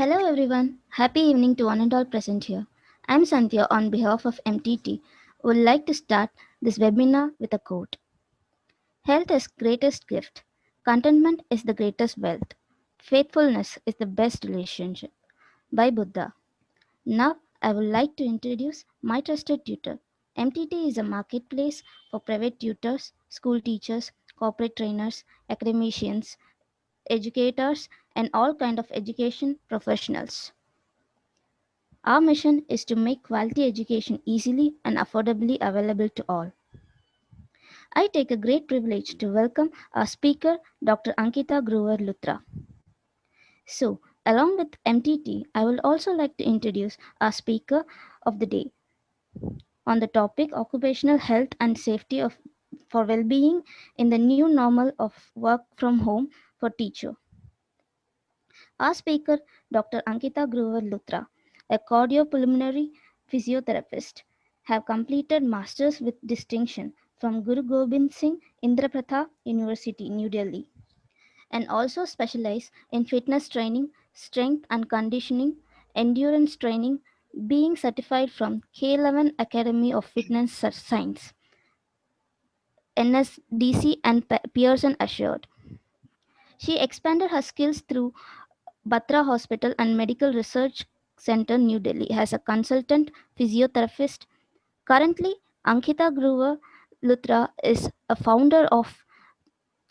Hello everyone. Happy evening to one and all present here. I'm Santhya on behalf of MTT. Would like to start this webinar with a quote. Health is greatest gift. Contentment is the greatest wealth. Faithfulness is the best relationship. By Buddha. Now I would like to introduce my trusted tutor. MTT is a marketplace for private tutors, school teachers, corporate trainers, academicians, educators, and all kind of education professionals. Our mission is to make quality education easily and affordably available to all. I take a great privilege to welcome our speaker, Dr. Ankita Grover Luthra. So, along with MTT, I would also like to introduce our speaker of the day on the topic occupational health and safety for well-being in the new normal of work from home for teacher. Our speaker, Dr. Ankita Grover Luthra, a cardiopulmonary physiotherapist, have completed masters with distinction from Guru Gobind Singh Indrapratha University, New Delhi, and also specialize in fitness training, strength and conditioning, endurance training, being certified from K11 Academy of Fitness Science, NSDC and Pearson Assured. She expanded her skills through Batra Hospital and Medical Research Center, New Delhi, as a consultant physiotherapist. Currently, Ankita Grover Luthra is a founder of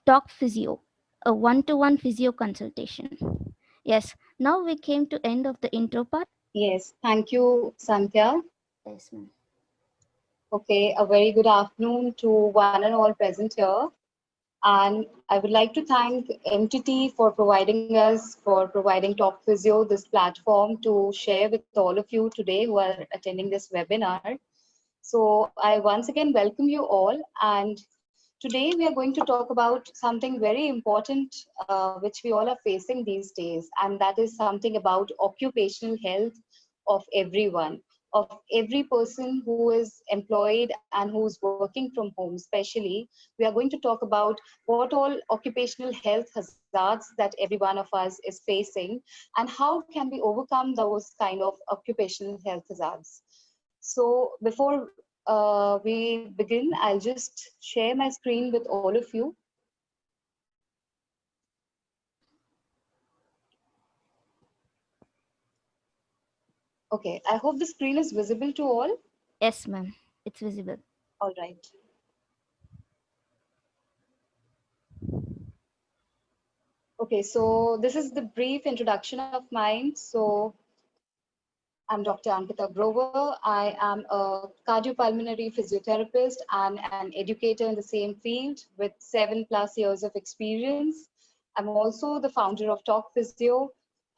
Talk Physio, a one-to-one physio consultation. Yes, now we came to end of the intro part. Yes, thank you, Santhya. Yes, ma'am. Okay, a very good afternoon to one and all present here. And I would like to thank MTT for providing Talk Physio this platform to share with all of you today who are attending this webinar. So I once again welcome you all. And today we are going to talk about something very important, which we all are facing these days, and that is something about occupational health of everyone, of every person who is employed and who's working from home. Especially, we are going to talk about what all occupational health hazards that every one of us is facing, and how can we overcome those kind of occupational health hazards. So before we begin, I'll just share my screen with all of you. Okay, I hope the screen is visible to all. Yes, ma'am. It's visible. All right. Okay, so this is the brief introduction of mine. So I'm Dr. Ankita Grover. I am a cardiopulmonary physiotherapist and an educator in the same field with 7+ years of experience. I'm also the founder of Talk Physio,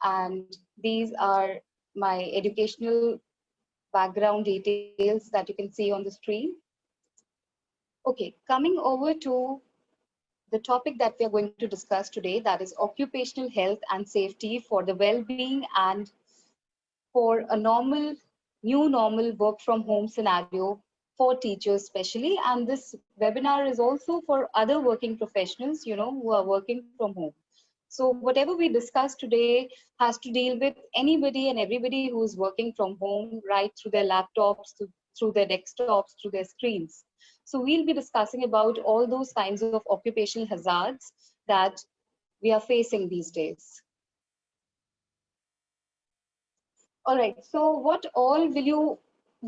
and these are my educational background details that you can see on the screen. Okay, coming over to the topic that we are going to discuss today, that is occupational health and safety for the well-being and for a new normal work from home scenario for teachers especially. And this webinar is also for other working professionals, who are working from home. So whatever we discuss today has to deal with anybody and everybody who is working from home, right through their laptops, through their desktops, through their screens. So we'll be discussing about all those kinds of occupational hazards that we are facing these days. All right, so what all will you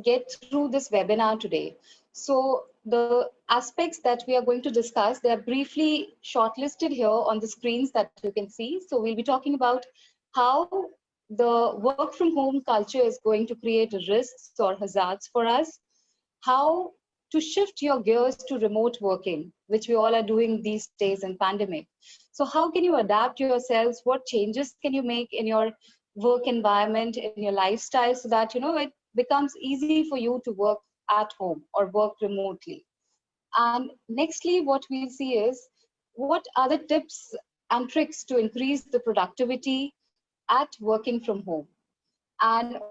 get through this webinar today? So the aspects that we are going to discuss, they are briefly shortlisted here on the screens that you can see. So we'll be talking about how the work from home culture is going to create risks or hazards for us, how to shift your gears to remote working, which we all are doing these days in pandemic. So how can you adapt yourselves? What changes can you make in your work environment, in your lifestyle, so that it becomes easy for you to work at home or work remotely? And nextly, what we'll see is what are the tips and tricks to increase the productivity at working from home, and also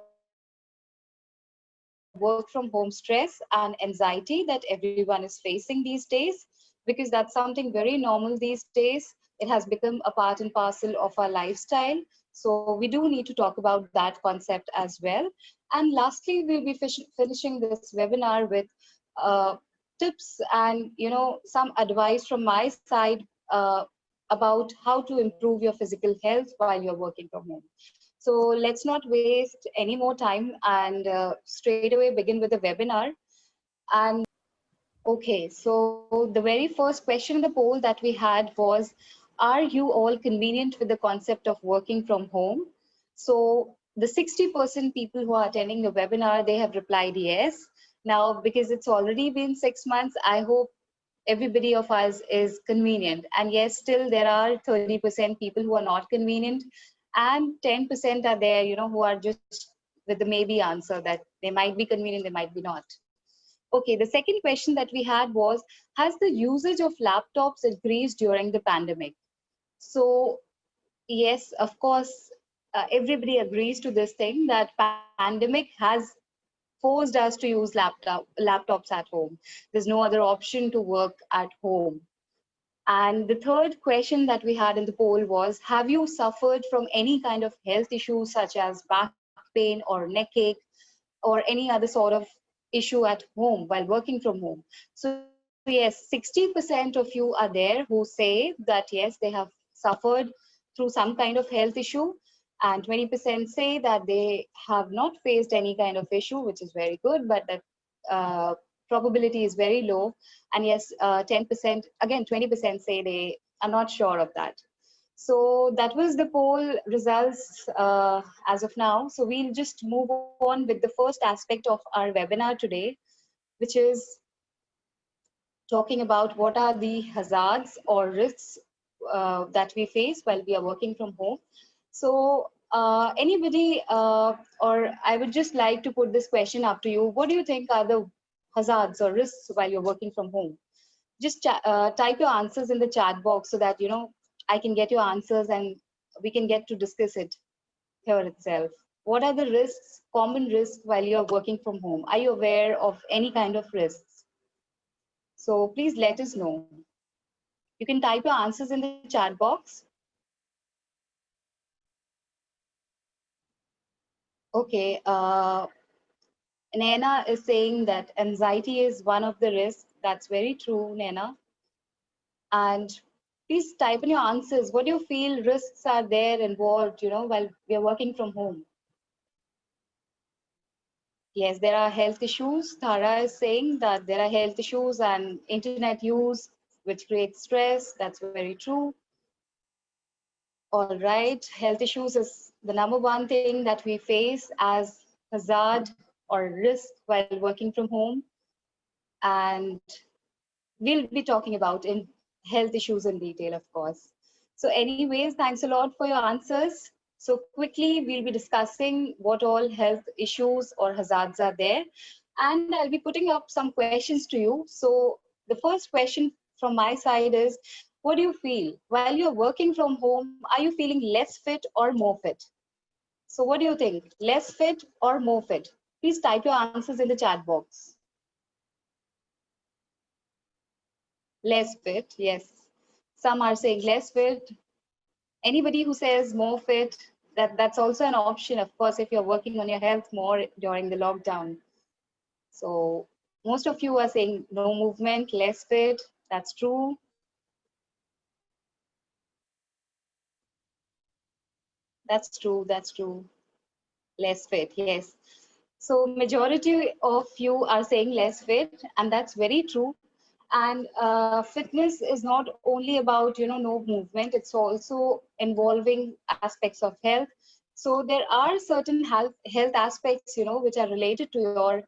what are the work from home stress and anxiety that everyone is facing these days, because that's something very normal these days. It has become a part and parcel of our lifestyle. So we do need to talk about that concept as well. And lastly, we'll be finishing this webinar with uh, tips and some advice from my side about how to improve your physical health while you're working from home. So let's not waste any more time and straight away begin with the webinar. And okay, so the very first question in the poll that we had was, are you all convenient with the concept of working from home? So the 60% people who are attending the webinar, they have replied yes. Now, because it's already been 6 months, I hope everybody of us is convenient. And yes, still there are 30% people who are not convenient, and 10% are there, who are just with the maybe answer, that they might be convenient, they might be not. Okay, the second question that we had was, has the usage of laptops increased during the pandemic? So, yes, of course, everybody agrees to this thing that pandemic has forced us to use laptops at home. There's no other option to work at home. And the third question that we had in the poll was, have you suffered from any kind of health issues such as back pain or neck ache or any other sort of issue at home while working from home? So yes, 60% of you are there who say that yes, they have suffered through some kind of health issue, and 20% say that they have not faced any kind of issue, which is very good, but that uh, probability is very low. And yes, 10%, again 20% say they are not sure of that. So that was the poll results as of now. So we'll just move on with the first aspect of our webinar today, which is talking about what are the hazards or risks that we face while we are working from home. So anybody, or I would just like to put this question up to you. What do you think are the hazards or risks while you're working from home? Just type your answers in the chat box so that I can get your answers and we can get to discuss it here itself. What are the risks, common risks while you're working from home? Are you aware of any kind of risks? So please let us know. You can type your answers in the chat box. Okay, Naina is saying that anxiety is one of the risks. That's very true, Naina. And please type in your answers. What do you feel risks are there involved, while we are working from home? Yes, there are health issues. Tara is saying that there are health issues and internet use, which creates stress. That's very true. All right, health issues is the number one thing that we face as hazard or risk while working from home. And we'll be talking about in health issues in detail, of course. So anyways, thanks a lot for your answers. So quickly, we'll be discussing what all health issues or hazards are there. And I'll be putting up some questions to you. So the first question from my side is, what do you feel? While you're working from home, are you feeling less fit or more fit? So what do you think? Less fit or more fit? Please type your answers in the chat box. Less fit, yes. Some are saying less fit. Anybody who says more fit, that's also an option, of course, if you're working on your health more during the lockdown. So most of you are saying no movement, less fit. That's true. That's true. That's true. Less fit, yes. So majority of you are saying less fit, and that's very true. And fitness is not only about no movement; it's also involving aspects of health. So there are certain health aspects which are related to your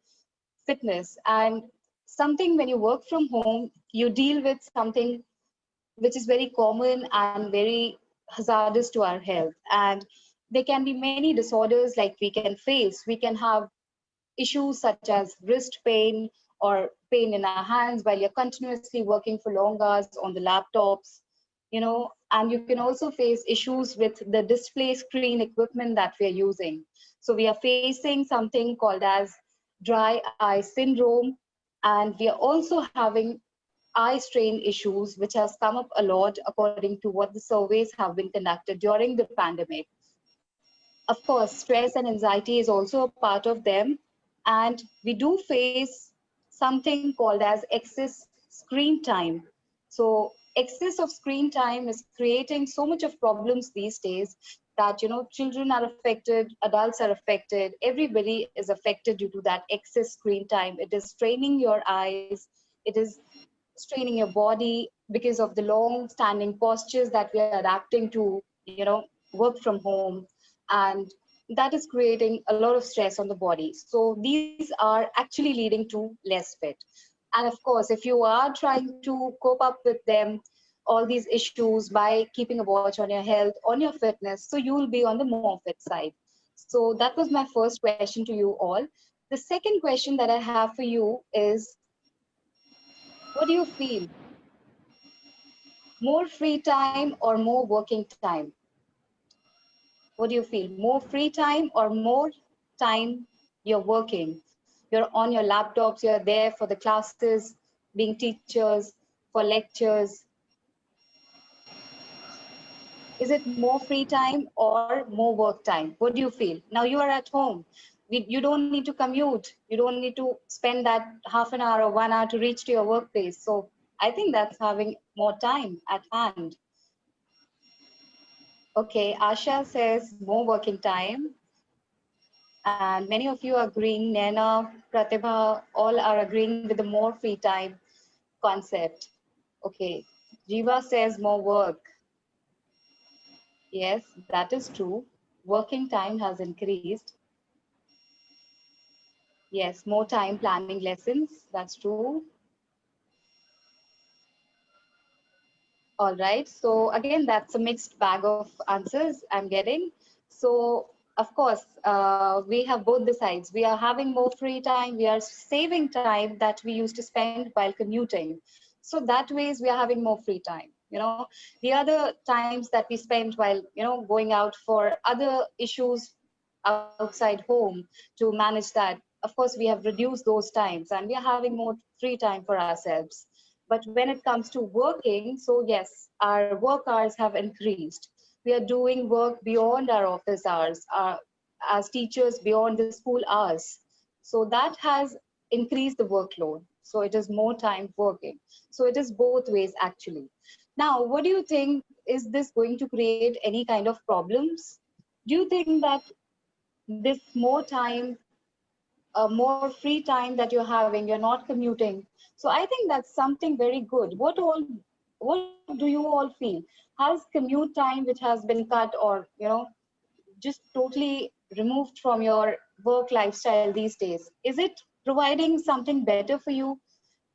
fitness, and something when you work from home, you deal with something which is very common and very hazardous to our health. And there can be many disorders like we can face. We can have issues such as wrist pain or pain in our hands while you're continuously working for long hours on the laptops, and you can also face issues with the display screen equipment that we are using. So we are facing something called as dry eye syndrome, and we are also having eye strain issues, which has come up a lot according to what the surveys have been conducted during the pandemic. Of course, stress and anxiety is also a part of them. And we do face something called as excess screen time. So excess of screen time is creating so much of problems these days that, children are affected, adults are affected, everybody is affected due to that excess screen time. It is straining your eyes, it is straining your body because of the long standing postures that we are adapting to, work from home. And that is creating a lot of stress on the body. So these are actually leading to less fit. And of course, if you are trying to cope up with them, all these issues by keeping a watch on your health, on your fitness, so you will be on the more fit side. So that was my first question to you all. The second question that I have for you is, what do you feel? More free time or more working time? What do you feel? More free time or more time you're working? You're on your laptops, you're there for the classes, being teachers, for lectures. Is it more free time or more work time? What do you feel? Now you are at home. You don't need to commute. You don't need to spend that half an hour or 1 hour to reach to your workplace. So I think that's having more time at hand. Okay, Asha says more working time. And many of you are agreeing, Nana, Pratibha, all are agreeing with the more free time concept. Okay, Jiva says more work. Yes, that is true. Working time has increased. Yes, more time planning lessons. That's true. All right. So again, that's a mixed bag of answers I'm getting. So of course, we have both the sides. We are having more free time. We are saving time that we used to spend while commuting. So that ways we are having more free time. The other times that we spend while going out for other issues outside home to manage that. Of course, we have reduced those times and we are having more free time for ourselves. But when it comes to working, so yes, our work hours have increased. We are doing work beyond our office hours, as teachers beyond the school hours. So that has increased the workload. So it is more time working. So it is both ways actually. Now, what do you think? Is this going to create any kind of problems? Do you think that this more time, more free time that you're having, you're not commuting? So I think that's something very good. What do you all feel? Has commute time which has been cut, or just totally removed from your work lifestyle these days, is it providing something better for you?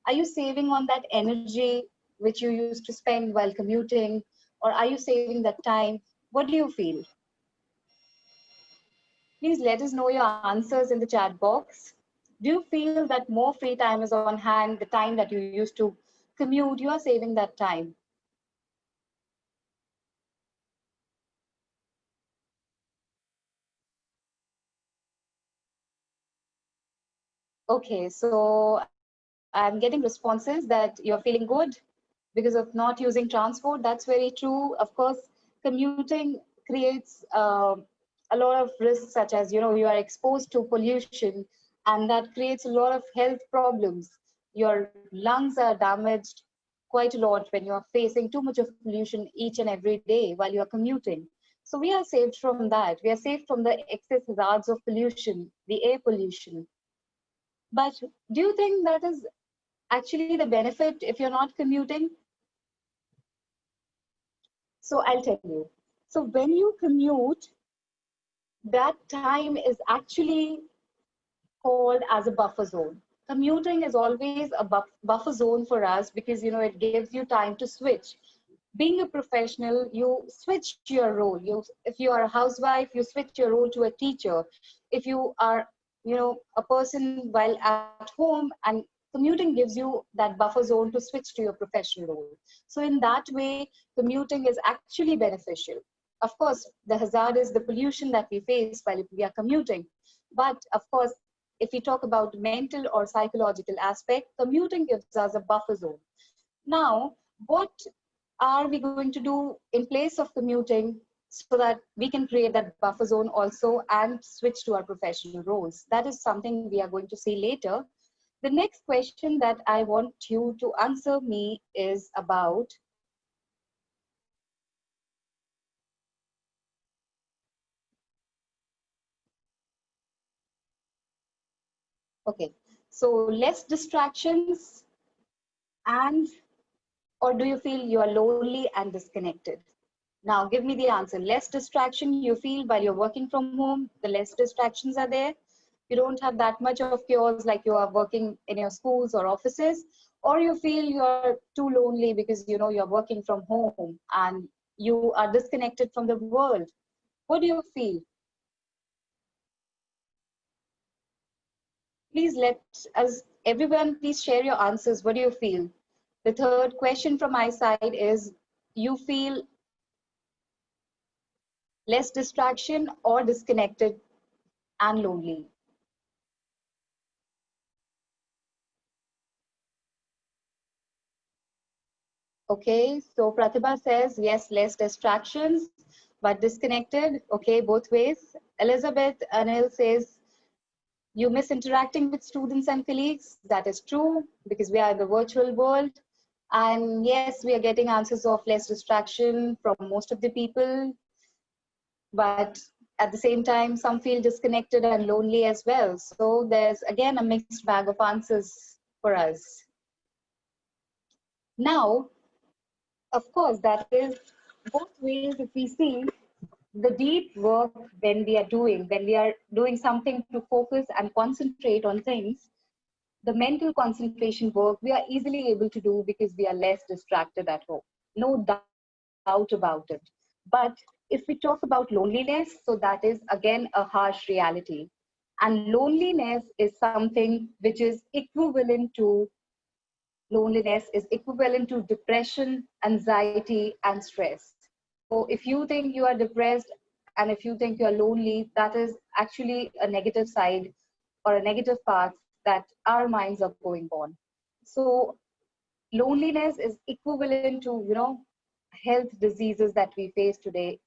Are you saving on that energy which you used to spend while commuting, or are you saving that time? What do you feel? Please let us know your answers in the chat box. Do you feel that more free time is on hand, the time that you used to commute, you are saving that time? Okay, so I'm getting responses that you're feeling good because of not using transport. That's very true. Of course, commuting creates a lot of risks, such as you are exposed to pollution, and that creates a lot of health problems. Your lungs are damaged quite a lot when you are facing too much of pollution each and every day while you are commuting. So we are saved from that. We are saved from the excess hazards of pollution, the air pollution. But do you think that is actually the benefit if you're not commuting? So I'll tell you. So when you commute, that time is actually called as a buffer zone. Commuting is always a buffer zone for us because it gives you time to switch. Being a professional, you switch your role. If you are a housewife, you switch your role to a teacher. If you are, a person while at home, and commuting gives you that buffer zone to switch to your professional role. So in that way, commuting is actually beneficial. Of course, the hazard is the pollution that we face while we are commuting. But of course, if we talk about mental or psychological aspect, commuting gives us a buffer zone. Now, what are we going to do in place of commuting? so that we can create that buffer zone also and switch to our professional roles. That is something we are going to see later. The next question that I want you to answer me is about, okay, so less distractions, and or do you feel you are lonely and disconnected? Now, give me the answer. Less distraction you feel while you're working from home, the less distractions are there. You don't have that much of chaos like you are working in your schools or offices, or you feel you're too lonely because you know you're working from home and you are disconnected from the world. What do you feel? Please let us, everyone, please share your answers. What do you feel? The third question from my side is, you feel less distraction or disconnected and lonely? Okay, so Pratibha says yes, less distractions, but disconnected. Okay, both ways. Elizabeth Anil says you miss interacting with students and colleagues. That is true because we are in the virtual world. And yes, we are getting answers of less distraction from most of the people, but at the same time, some feel disconnected and lonely as well. So there's again a mixed bag of answers for us. Now, of course, that is both ways. If we see the deep work when we are doing something to focus and concentrate on things, the mental concentration work we are easily able to do because we are less distracted at home. No doubt about it. But if we talk about loneliness, so that is again a harsh reality. And loneliness is something which is equivalent to loneliness is equivalent to depression, anxiety, and stress. So if you think you are depressed and if you think you're lonely, that is actually a negative side or a negative path that our minds are going on. So loneliness is equivalent to, health diseases that we face today,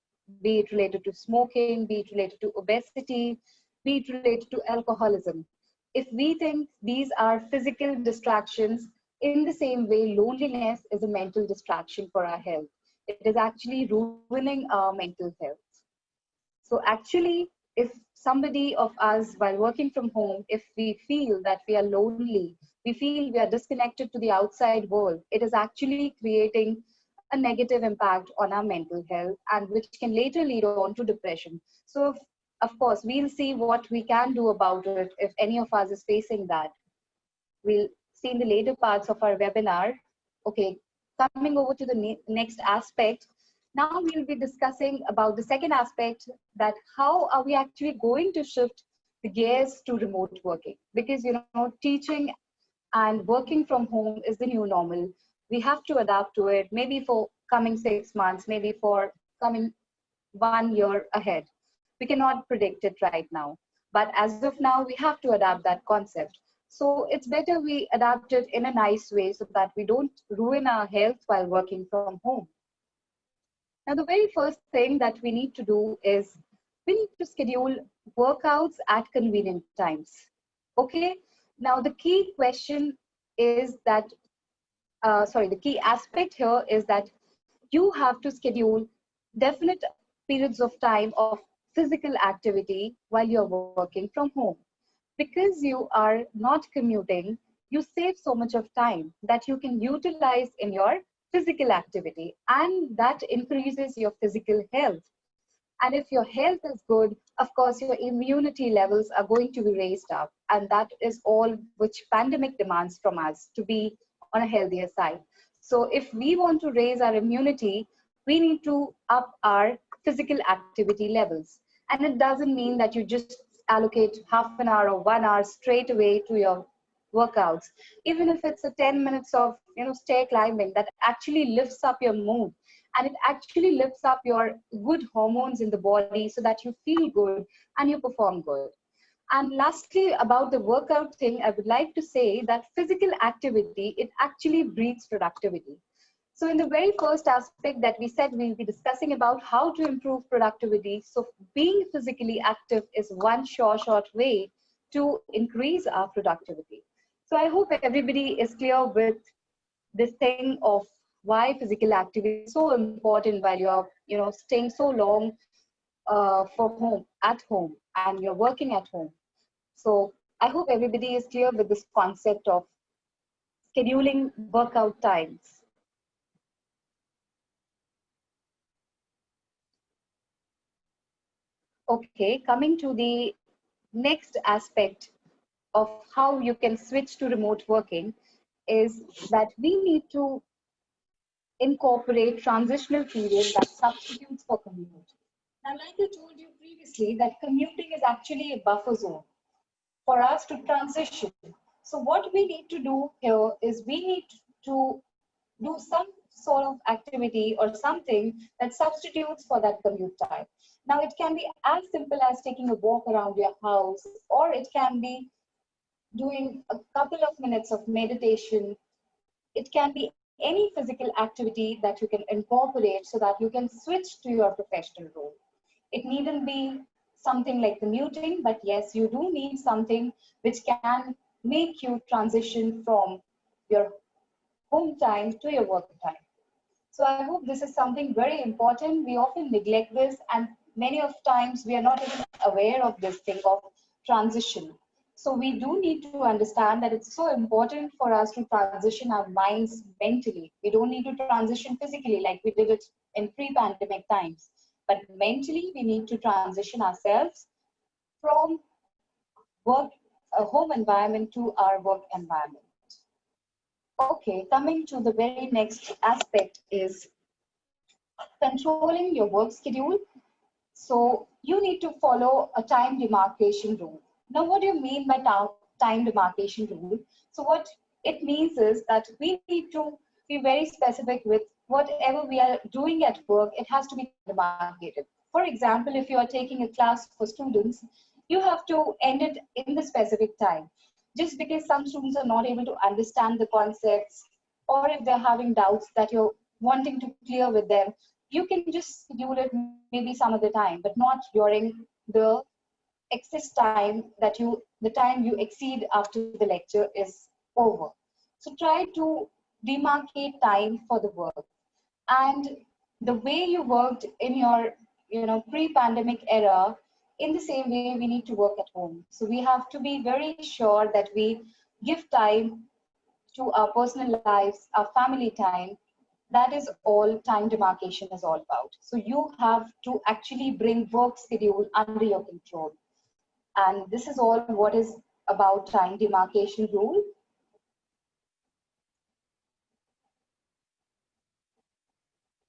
be it related to smoking, be it related to obesity, be it related to alcoholism. If we think these are physical distractions, in the same way, loneliness is a mental distraction for our health. It is actually ruining our mental health. So actually, if somebody of us, while working from home, if we feel that we are lonely, we feel we are disconnected to the outside world, it is actually creating a negative impact on our mental health, and which can later lead on to depression. So, of course, we'll see what we can do about it if any of us is facing that. We'll see in the later parts of our webinar. Okay, coming over to the next aspect. Now we'll be discussing about the second aspect, that how are we actually going to shift the gears to remote working? Because, teaching and working from home is the new normal. We have to adapt to it, maybe for coming 6 months, maybe for coming 1 year ahead. We cannot predict it right now. But as of now, we have to adapt that concept. So it's better we adapt it in a nice way so that we don't ruin our health while working from home. Now, the very first thing that we need to do is we need to schedule workouts at convenient times. Okay. Now, the key question is that, the key aspect here is that you have to schedule definite periods of time of physical activity while you're working from home. Because you are not commuting, you save so much of time that you can utilize in your physical activity, and that increases your physical health. And if your health is good, of course, your immunity levels are going to be raised up. And that is all which pandemic demands from us, to be on a healthier side. So if we want to raise our immunity, we need to up our physical activity levels. And it doesn't mean that you just allocate half an hour or 1 hour straight away to your workouts. Even if it's a 10 minutes of stair climbing, that actually lifts up your mood, and it actually lifts up your good hormones in the body so that you feel good and you perform good. And lastly, about the workout thing, I would like to say that physical activity, it actually breeds productivity. So in the very first aspect that we said, we'll be discussing about how to improve productivity. So being physically active is one short way to increase our productivity. So I hope everybody is clear with this thing of why physical activity is so important while you're, staying so long at home, and you're working at home. So I hope everybody is clear with this concept of scheduling workout times. Okay, coming to the next aspect of how you can switch to remote working is that we need to incorporate transitional periods that substitutes for commute. Now, like I told you previously, that commuting is actually a buffer zone for us to transition. So what we need to do here is we need to do some sort of activity or something that substitutes for that commute time. Now, it can be as simple as taking a walk around your house, or it can be doing a couple of minutes of meditation. It can be any physical activity that you can incorporate so that you can switch to your professional role. It needn't be something like commuting, but yes, you do need something which can make you transition from your home time to your work time. So I hope this is something very important. We often neglect this, and many of times we are not even aware of this thing of transition. So we do need to understand that it's so important for us to transition our minds mentally. We don't need to transition physically like we did it in pre-pandemic times, but mentally we need to transition ourselves from work, a home environment to our work environment. Okay, coming to the very next aspect is controlling your work schedule. So you need to follow a time demarcation rule. Now, what do you mean by time demarcation rule? So what it means is that we need to be very specific with whatever we are doing at work. It has to be demarcated. For example, if you are taking a class for students, you have to end it in the specific time. Just because some students are not able to understand the concepts, or if they're having doubts that you're wanting to clear with them, you can just schedule it maybe some other time, but not during the excess time that the time you exceed after the lecture is over. So try to demarcate time for the work. And the way you worked in your, pre-pandemic era, in the same way we need to work at home. So we have to be very sure that we give time to our personal lives, our family time. That is all time demarcation is all about. So you have to actually bring work schedule under your control. And this is all what is about time demarcation rule.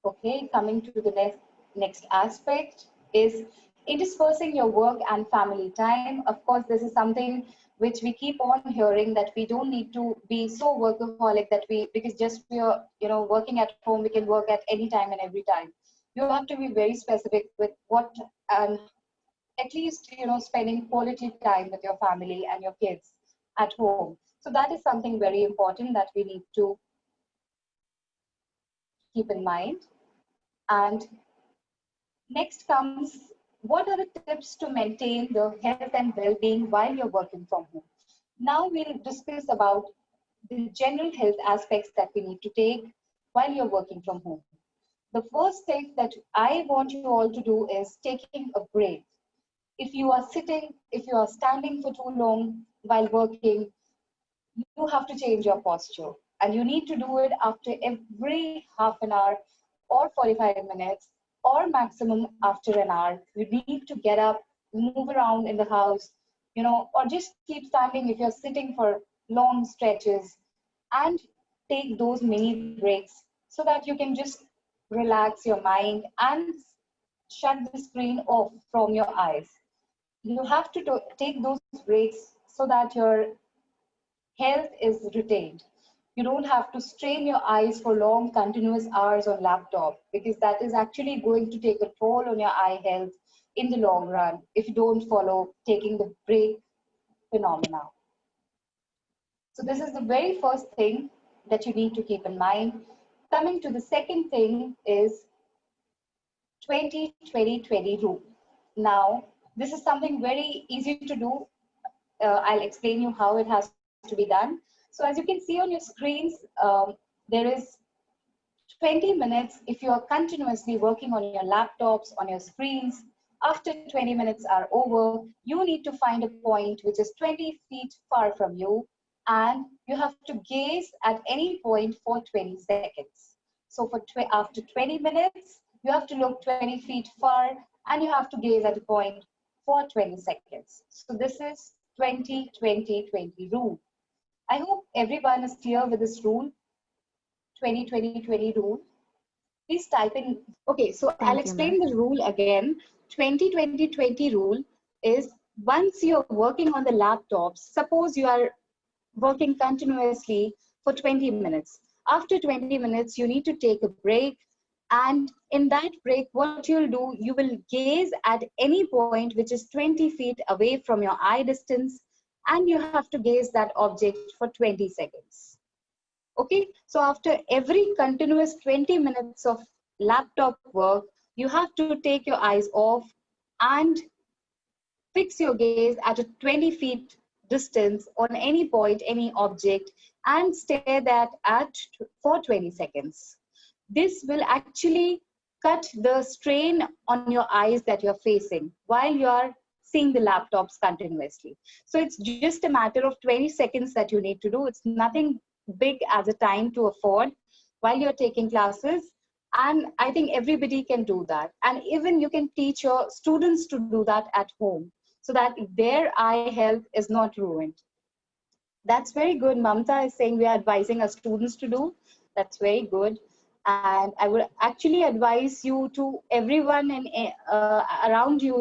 Okay, coming to the next aspect is interspersing your work and family time. Of course, this is something which we keep on hearing, that we don't need to be so workaholic that because just we are, working at home, we can work at any time and every time. You have to be very specific with what, and at least, spending quality time with your family and your kids at home. So that is something very important that we need to keep in mind. And next comes, what are the tips to maintain the health and well-being while you're working from home? Now we'll discuss about the general health aspects that we need to take while you're working from home. The first thing that I want you all to do is taking a break. If you are sitting, if you are standing for too long while working, you have to change your posture. And you need to do it after every half an hour or 45 minutes, or maximum after an hour. You need to get up, move around in the house, or just keep standing if you're sitting for long stretches, and take those mini breaks so that you can just relax your mind and shut the screen off from your eyes. You have to take those breaks so that your health is retained. You don't have to strain your eyes for long continuous hours on laptop, because that is actually going to take a toll on your eye health in the long run if you don't follow taking the break phenomena. So this is the very first thing that you need to keep in mind. Coming to the second thing is 20-20-20 rule. Now, this is something very easy to do. I'll explain you how it has to be done. So as you can see on your screens, there is 20 minutes if you are continuously working on your laptops, on your screens. After 20 minutes are over, you need to find a point which is 20 feet far from you, and you have to gaze at any point for 20 seconds. So after 20 minutes, you have to look 20 feet far and you have to gaze at a point for 20 seconds. So this is 20-20-20 rule. I hope everyone is clear with this rule, 20-20-20 rule. Please type in. Okay, so I'll Thank you, explain ma'am. the rule again. 20-20-20 rule is once you're working on the laptops, suppose you are working continuously for 20 minutes. After 20 minutes, you need to take a break. And in that break, what you'll do, you will gaze at any point which is 20 feet away from your eye distance, and you have to gaze that object for 20 seconds. Okay, so after every continuous 20 minutes of laptop work, you have to take your eyes off and fix your gaze at a 20 feet distance on any point, any object, and stare that at for 20 seconds. This will actually cut the strain on your eyes that you're facing while you're seeing the laptops continuously. So it's just a matter of 20 seconds that you need to do. It's nothing big as a time to afford while you're taking classes. And I think everybody can do that. And even you can teach your students to do that at home so that their eye health is not ruined. That's very good. Mamta is saying we are advising our students to do. That's very good. And I would actually advise you to everyone around you,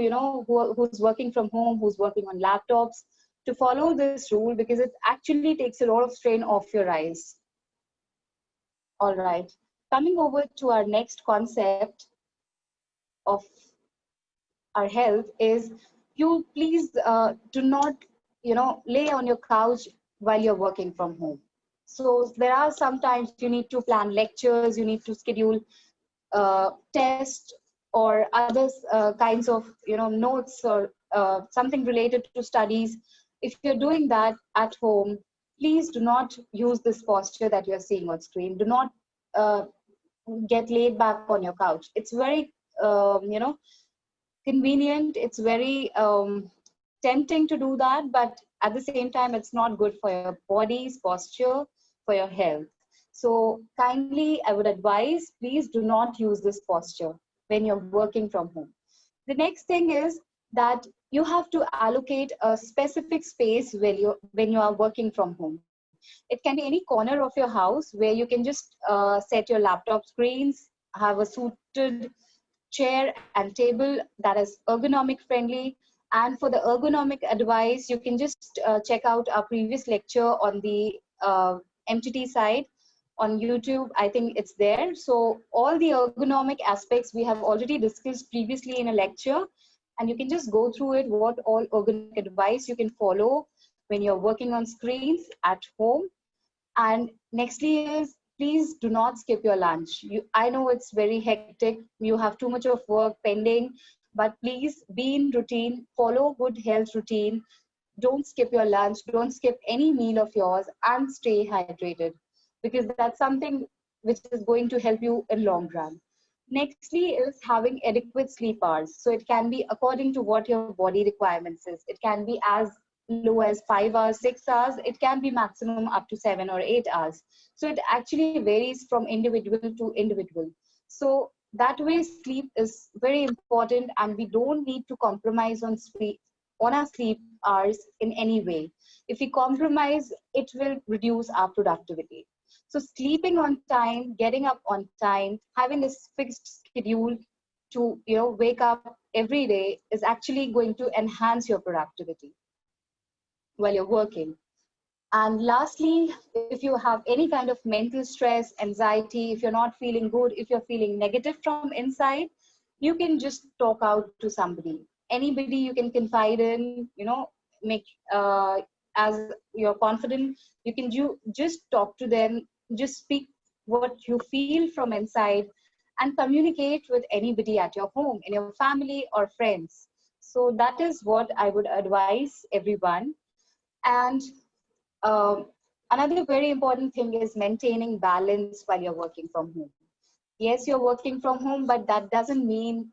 who's working from home, who's working on laptops, to follow this rule because it actually takes a lot of strain off your eyes. All right. Coming over to our next concept of our health is you please do not, lay on your couch while you're working from home. So there are sometimes you need to plan lectures, you need to schedule tests or other kinds of, notes or something related to studies. If you're doing that at home, please do not use this posture that you're seeing on screen. Do not uh, get laid back on your couch. It's very, convenient. It's very tempting to do that, but at the same time, it's not good for your body's posture, for your health. So kindly, I would advise, please do not use this posture when you're working from home. The next thing is that you have to allocate a specific space when you are working from home. It can be any corner of your house where you can just set your laptop screens, have a suited chair and table that is ergonomic friendly. And for the ergonomic advice, you can just check out our previous lecture on the MTT side on YouTube. I think it's there. So all the ergonomic aspects we have already discussed previously in a lecture, and you can just go through it, what all ergonomic advice you can follow when you're working on screens at home. And nextly is, please do not skip your lunch. I know it's very hectic. You have too much of work pending, but please be in routine, follow good health routine. Don't skip your lunch. Don't skip any meal of yours and stay hydrated because that's something which is going to help you in long run. Nextly is having adequate sleep hours. So it can be according to what your body requirements is. It can be as low as 5 hours, 6 hours. It can be maximum up to 7 or 8 hours. So it actually varies from individual to individual. So that way sleep is very important and we don't need to compromise on our sleep hours in any way. If we compromise, it will reduce our productivity. So sleeping on time, getting up on time, having a fixed schedule to wake up every day is actually going to enhance your productivity while you're working. And lastly, if you have any kind of mental stress, anxiety, if you're not feeling good, if you're feeling negative from inside, you can just talk out to somebody. Anybody you can confide in, make as you're confident, you can just talk to them, just speak what you feel from inside, and communicate with anybody at your home, in your family or friends. So that is what I would advise everyone. And um, another very important thing is maintaining balance while you're working from home. Yes, you're working from home, but that doesn't mean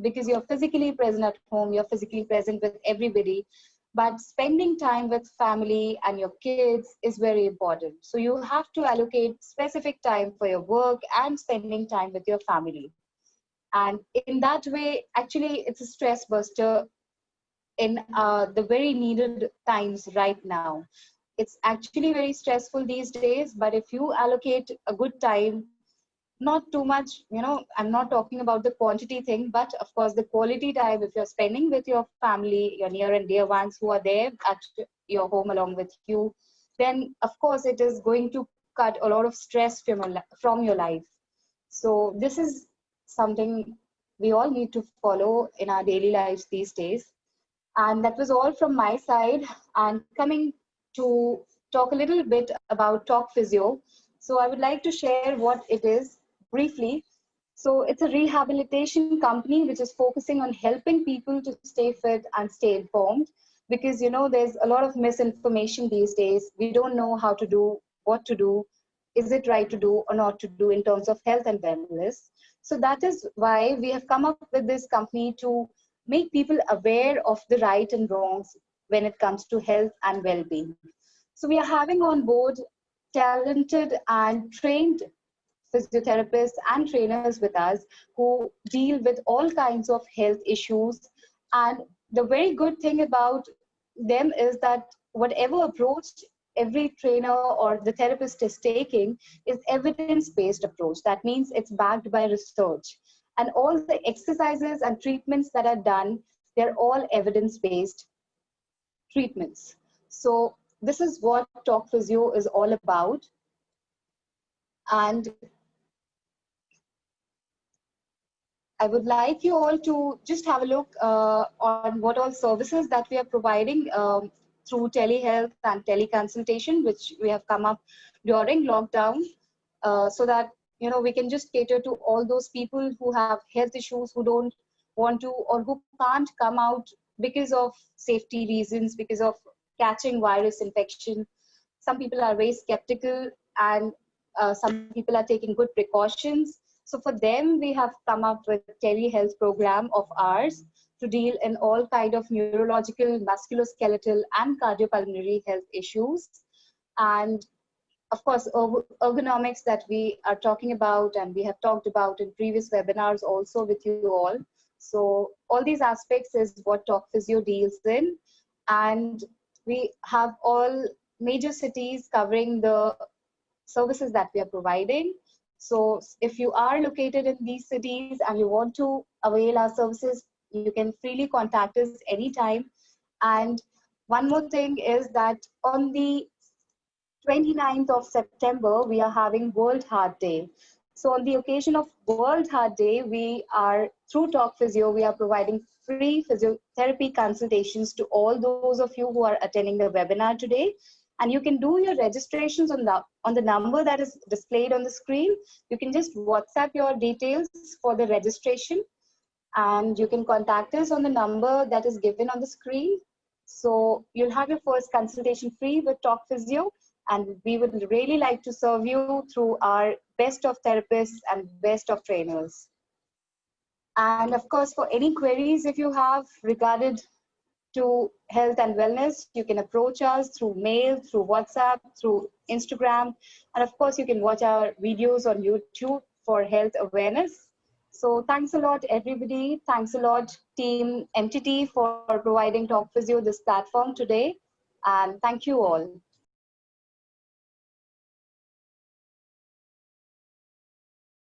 because you're physically present at home, you're physically present with everybody. But spending time with family and your kids is very important. So you have to allocate specific time for your work and spending time with your family. And in that way, actually, it's a stress buster in the very needed times right now. It's actually very stressful these days, but if you allocate a good time, not too much, I'm not talking about the quantity thing, but of course the quality time, if you're spending with your family, your near and dear ones who are there at your home along with you, then of course it is going to cut a lot of stress from your life. So this is something we all need to follow in our daily lives these days. And that was all from my side. And coming to talk a little bit about Talk Physio. So I would like to share what it is briefly. So it's a rehabilitation company which is focusing on helping people to stay fit and stay informed, because there's a lot of misinformation these days. We don't know how to do, what to do, is it right to do or not to do in terms of health and wellness. So that is why we have come up with this company to make people aware of the right and wrongs when it comes to health and well-being. So we are having on board talented and trained physiotherapists and trainers with us who deal with all kinds of health issues. And the very good thing about them is that whatever approach every trainer or the therapist is taking is evidence-based approach. That means it's backed by research. And all the exercises and treatments that are done, they're all evidence-based treatments. So this is what Talk Physio is all about. And I would like you all to just have a look on what all services that we are providing through telehealth and teleconsultation, which we have come up during lockdown, so that we can just cater to all those people who have health issues, who don't want to or who can't come out because of safety reasons, because of catching virus infection. Some people are very skeptical, and some people are taking good precautions. So for them, we have come up with telehealth program of ours to deal in all kind of neurological, musculoskeletal, and cardiopulmonary health issues. And of course, ergonomics that we are talking about and we have talked about in previous webinars also with you all. So all these aspects is what Talk Physio deals in. And we have all major cities covering the services that we are providing. So if you are located in these cities and you want to avail our services, you can freely contact us anytime. And one more thing is that on the 29th of September, we are having World Heart Day. So on the occasion of World Heart Day, we are, through Talk Physio, we are providing free physiotherapy consultations to all those of you who are attending the webinar today. And you can do your registrations on the number that is displayed on the screen. You can just WhatsApp your details for the registration, and you can contact us on the number that is given on the screen. So you'll have your first consultation free with Talk Physio, and we would really like to serve you through our best of therapists and best of trainers. And of course, for any queries if you have regarded to health and wellness, you can approach us through mail, through WhatsApp, through Instagram, and of course, you can watch our videos on YouTube for health awareness. So thanks a lot, everybody. Thanks a lot, Team MTT, for providing Talk Physio this platform today. And thank you all.